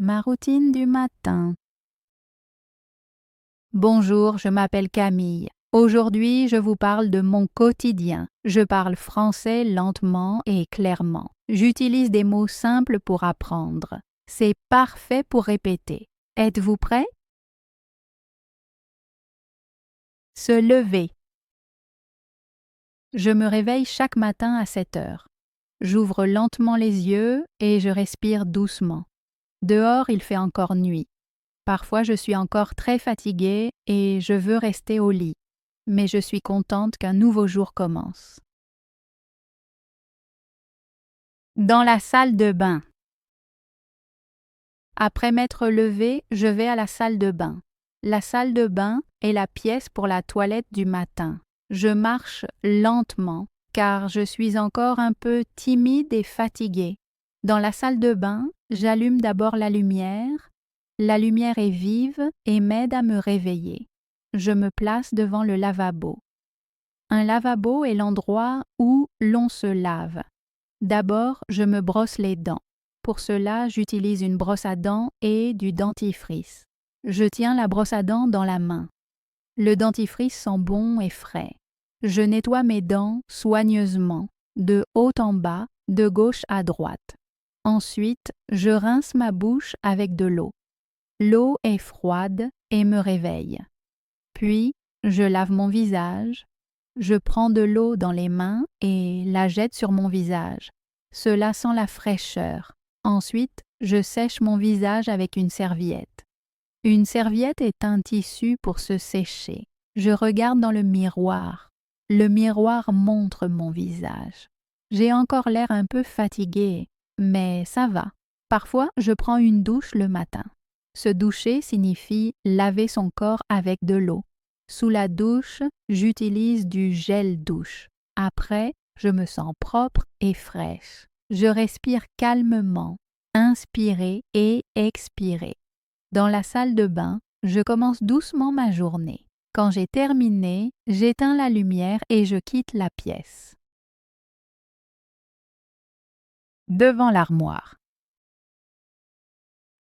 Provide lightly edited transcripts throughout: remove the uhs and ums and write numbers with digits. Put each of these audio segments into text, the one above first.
Ma routine du matin. Bonjour, je m'appelle Camille. Aujourd'hui, je vous parle de mon quotidien. Je parle français lentement et clairement. J'utilise des mots simples pour apprendre. C'est parfait pour répéter. Êtes-vous prêts? Se lever. Je me réveille chaque matin à 7 heures. J'ouvre lentement les yeux et je respire doucement. Dehors, il fait encore nuit. Parfois, je suis encore très fatiguée et je veux rester au lit, mais je suis contente qu'un nouveau jour commence. Dans la salle de bain. Après m'être levée, je vais à la salle de bain. La salle de bain est la pièce pour la toilette du matin. Je marche lentement car je suis encore un peu timide et fatiguée. Dans la salle de bain, j'allume d'abord la lumière. La lumière est vive et m'aide à me réveiller. Je me place devant le lavabo. Un lavabo est l'endroit où l'on se lave. D'abord, je me brosse les dents. Pour cela, j'utilise une brosse à dents et du dentifrice. Je tiens la brosse à dents dans la main. Le dentifrice sent bon et frais. Je nettoie mes dents soigneusement, de haut en bas, de gauche à droite. Ensuite, je rince ma bouche avec de l'eau. L'eau est froide et me réveille. Puis, je lave mon visage. Je prends de l'eau dans les mains et la jette sur mon visage. Cela sent la fraîcheur. Ensuite, je sèche mon visage avec une serviette. Une serviette est un tissu pour se sécher. Je regarde dans le miroir. Le miroir montre mon visage. J'ai encore l'air un peu fatiguée, mais ça va. Parfois, je prends une douche le matin. Se doucher signifie laver son corps avec de l'eau. Sous la douche, j'utilise du gel douche. Après, je me sens propre et fraîche. Je respire calmement, inspirer et expirer. Dans la salle de bain, je commence doucement ma journée. Quand j'ai terminé, j'éteins la lumière et je quitte la pièce. Devant l'armoire.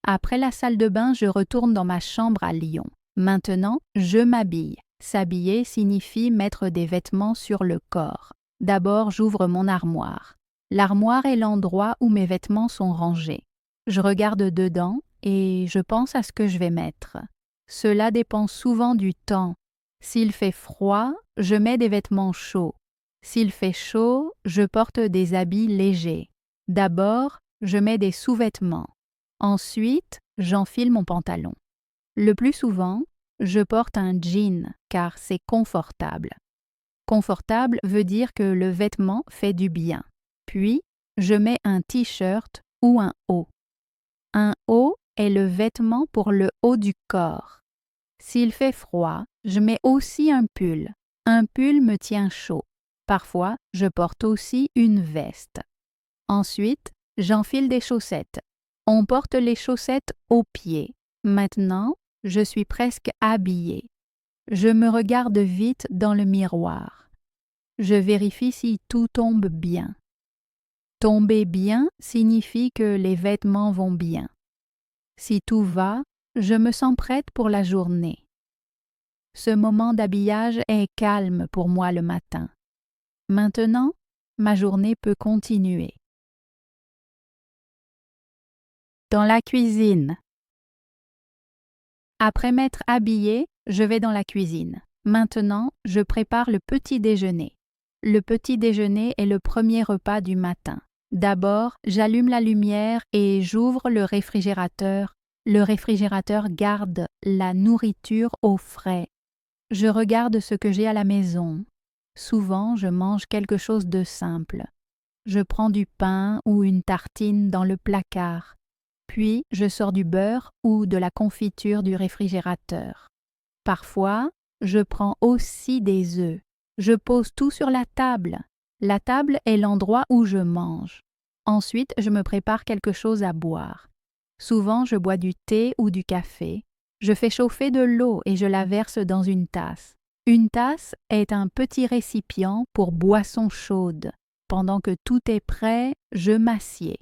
Après la salle de bain, je retourne dans ma chambre à Lyon. Maintenant, je m'habille. S'habiller signifie mettre des vêtements sur le corps. D'abord, j'ouvre mon armoire. L'armoire est l'endroit où mes vêtements sont rangés. Je regarde dedans et je pense à ce que je vais mettre. Cela dépend souvent du temps. S'il fait froid, je mets des vêtements chauds. S'il fait chaud, je porte des habits légers. D'abord, je mets des sous-vêtements. Ensuite, j'enfile mon pantalon. Le plus souvent, je porte un jean car c'est confortable. Confortable veut dire que le vêtement fait du bien. Puis, je mets un t-shirt ou un haut. Un haut est le vêtement pour le haut du corps. S'il fait froid, je mets aussi un pull. Un pull me tient chaud. Parfois, je porte aussi une veste. Ensuite, j'enfile des chaussettes. On porte les chaussettes aux pieds. Maintenant, je suis presque habillée. Je me regarde vite dans le miroir. Je vérifie si tout tombe bien. Tomber bien signifie que les vêtements vont bien. Si tout va, je me sens prête pour la journée. Ce moment d'habillage est calme pour moi le matin. Maintenant, ma journée peut continuer. Dans la cuisine. Après m'être habillée, je vais dans la cuisine. Maintenant, je prépare le petit déjeuner. Le petit déjeuner est le premier repas du matin. D'abord, j'allume la lumière et j'ouvre le réfrigérateur. Le réfrigérateur garde la nourriture au frais. Je regarde ce que j'ai à la maison. Souvent, je mange quelque chose de simple. Je prends du pain ou une tartine dans le placard. Puis, je sors du beurre ou de la confiture du réfrigérateur. Parfois, je prends aussi des œufs. Je pose tout sur la table. La table est l'endroit où je mange. Ensuite, je me prépare quelque chose à boire. Souvent, je bois du thé ou du café. Je fais chauffer de l'eau et je la verse dans une tasse. Une tasse est un petit récipient pour boissons chaudes. Pendant que tout est prêt, je m'assieds.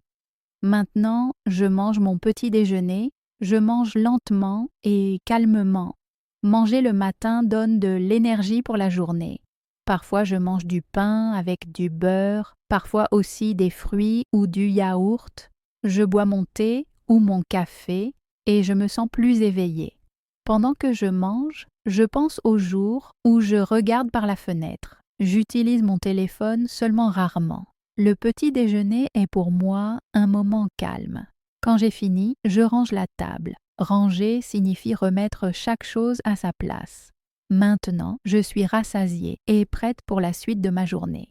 Maintenant, je mange mon petit déjeuner, je mange lentement et calmement. Manger le matin donne de l'énergie pour la journée. Parfois, je mange du pain avec du beurre, parfois aussi des fruits ou du yaourt. Je bois mon thé ou mon café et je me sens plus éveillée. Pendant que je mange, je pense au jour où je regarde par la fenêtre. J'utilise mon téléphone seulement rarement. Le petit déjeuner est pour moi un moment calme. Quand j'ai fini, je range la table. Ranger signifie remettre chaque chose à sa place. Maintenant, je suis rassasiée et prête pour la suite de ma journée.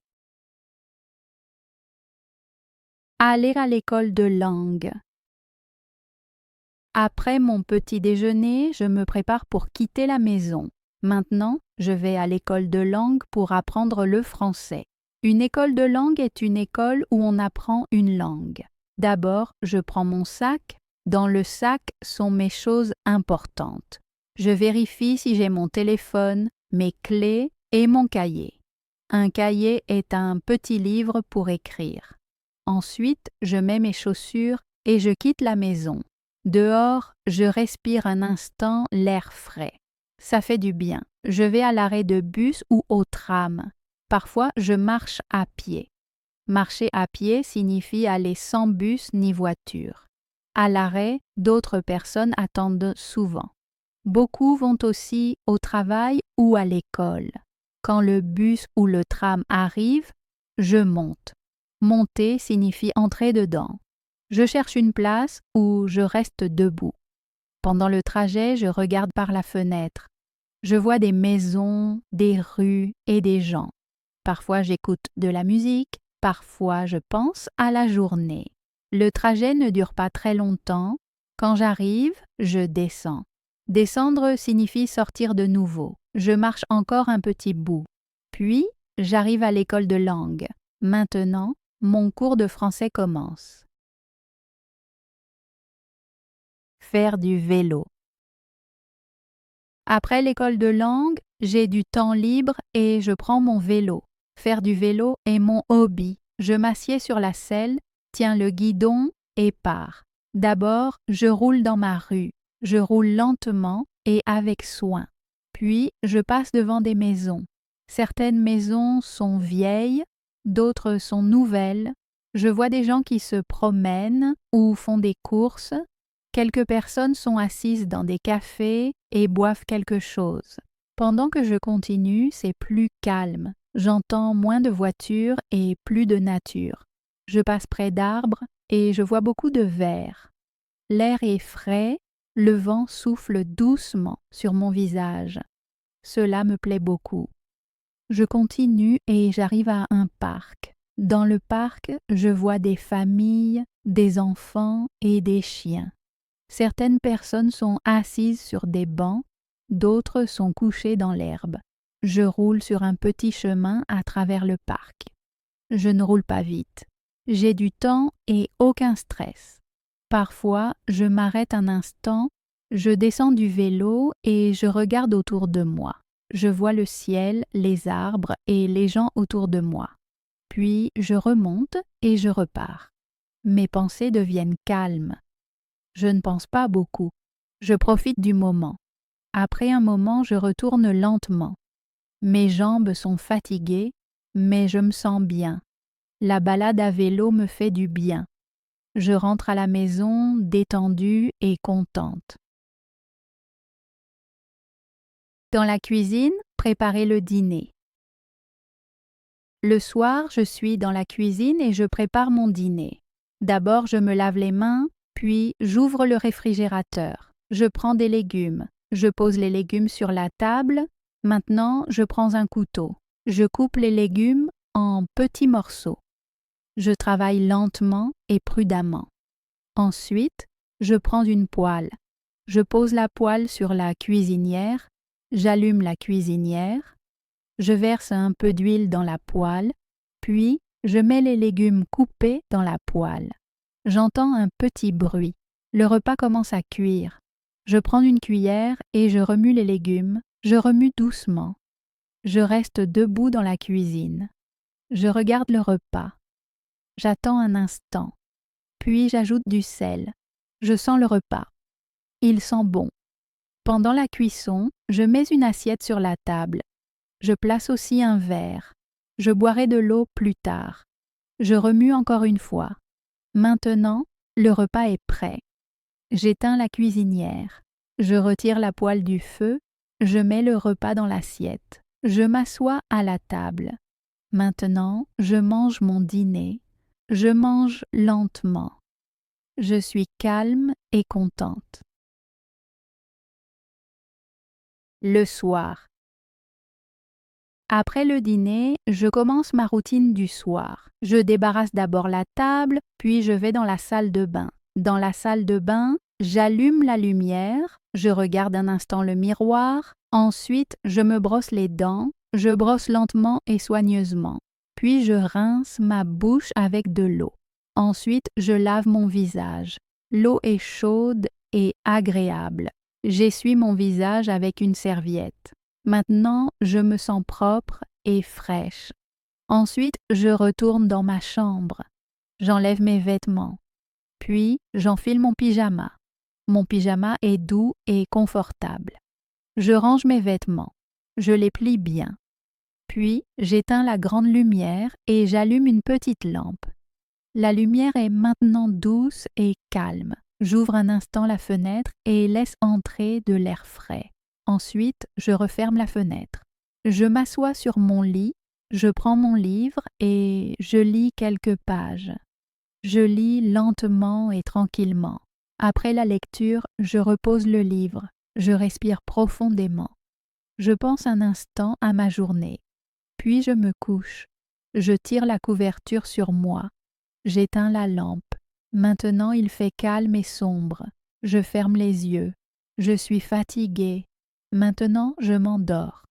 Aller à l'école de langue. Après mon petit déjeuner, je me prépare pour quitter la maison. Maintenant, je vais à l'école de langue pour apprendre le français. Une école de langue est une école où on apprend une langue. D'abord, je prends mon sac. Dans le sac sont mes choses importantes. Je vérifie si j'ai mon téléphone, mes clés et mon cahier. Un cahier est un petit livre pour écrire. Ensuite, je mets mes chaussures et je quitte la maison. Dehors, je respire un instant l'air frais. Ça fait du bien. Je vais à l'arrêt de bus ou au tram. Parfois, je marche à pied. Marcher à pied signifie aller sans bus ni voiture. À l'arrêt, d'autres personnes attendent souvent. Beaucoup vont aussi au travail ou à l'école. Quand le bus ou le tram arrive, je monte. Monter signifie entrer dedans. Je cherche une place où je reste debout. Pendant le trajet, je regarde par la fenêtre. Je vois des maisons, des rues et des gens. Parfois j'écoute de la musique, parfois je pense à la journée. Le trajet ne dure pas très longtemps. Quand j'arrive, je descends. Descendre signifie sortir de nouveau. Je marche encore un petit bout. Puis, j'arrive à l'école de langue. Maintenant, mon cours de français commence. Faire du vélo. Après l'école de langue, j'ai du temps libre et je prends mon vélo. Faire du vélo est mon hobby. Je m'assieds sur la selle, tiens le guidon et pars. D'abord, je roule dans ma rue. Je roule lentement et avec soin. Puis, je passe devant des maisons. Certaines maisons sont vieilles, d'autres sont nouvelles. Je vois des gens qui se promènent ou font des courses. Quelques personnes sont assises dans des cafés et boivent quelque chose. Pendant que je continue, c'est plus calme. J'entends moins de voitures et plus de nature. Je passe près d'arbres et je vois beaucoup de vers. L'air est frais, le vent souffle doucement sur mon visage. Cela me plaît beaucoup. Je continue et j'arrive à un parc. Dans le parc, je vois des familles, des enfants et des chiens. Certaines personnes sont assises sur des bancs, d'autres sont couchées dans l'herbe. Je roule sur un petit chemin à travers le parc. Je ne roule pas vite. J'ai du temps et aucun stress. Parfois, je m'arrête un instant, je descends du vélo et je regarde autour de moi. Je vois le ciel, les arbres et les gens autour de moi. Puis je remonte et je repars. Mes pensées deviennent calmes. Je ne pense pas beaucoup. Je profite du moment. Après un moment, je retourne lentement. Mes jambes sont fatiguées, mais je me sens bien. La balade à vélo me fait du bien. Je rentre à la maison détendue et contente. Dans la cuisine, préparer le dîner. Le soir, je suis dans la cuisine et je prépare mon dîner. D'abord, je me lave les mains, puis j'ouvre le réfrigérateur. Je prends des légumes. Je pose les légumes sur la table. Maintenant, je prends un couteau. Je coupe les légumes en petits morceaux. Je travaille lentement et prudemment. Ensuite, je prends une poêle. Je pose la poêle sur la cuisinière. J'allume la cuisinière. Je verse un peu d'huile dans la poêle, puis je mets les légumes coupés dans la poêle. J'entends un petit bruit. Le repas commence à cuire. Je prends une cuillère et je remue les légumes. Je remue doucement. Je reste debout dans la cuisine. Je regarde le repas. J'attends un instant. puis j'ajoute du sel. Je sens le repas. Il sent bon. Pendant la cuisson, je mets une assiette sur la table. Je place aussi un verre. Je boirai de l'eau plus tard. Je remue encore une fois. Maintenant, le repas est prêt. J'éteins la cuisinière. Je retire la poêle du feu. Je mets le repas dans l'assiette. Je m'assois à la table. Maintenant, je mange mon dîner. Je mange lentement. Je suis calme et contente. Le soir. Après le dîner, je commence ma routine du soir. Je débarrasse d'abord la table, puis je vais dans la salle de bain. Dans la salle de bain, j'allume la lumière, je regarde un instant le miroir, ensuite je me brosse les dents, je brosse lentement et soigneusement. Puis je rince ma bouche avec de l'eau. Ensuite, je lave mon visage. L'eau est chaude et agréable. J'essuie mon visage avec une serviette. Maintenant, je me sens propre et fraîche. Ensuite, je retourne dans ma chambre. J'enlève mes vêtements. Puis, j'enfile mon pyjama. Mon pyjama est doux et confortable. Je range mes vêtements. Je les plie bien. Puis, j'éteins la grande lumière et j'allume une petite lampe. La lumière est maintenant douce et calme. J'ouvre un instant la fenêtre et laisse entrer de l'air frais. Ensuite, je referme la fenêtre. Je m'assois sur mon lit, je prends mon livre et je lis quelques pages. Je lis lentement et tranquillement. Après la lecture, je repose le livre. Je respire profondément. Je pense un instant à ma journée. Puis je me couche. Je tire la couverture sur moi. J'éteins la lampe. Maintenant il fait calme et sombre. Je ferme les yeux. Je suis fatiguée. Maintenant je m'endors.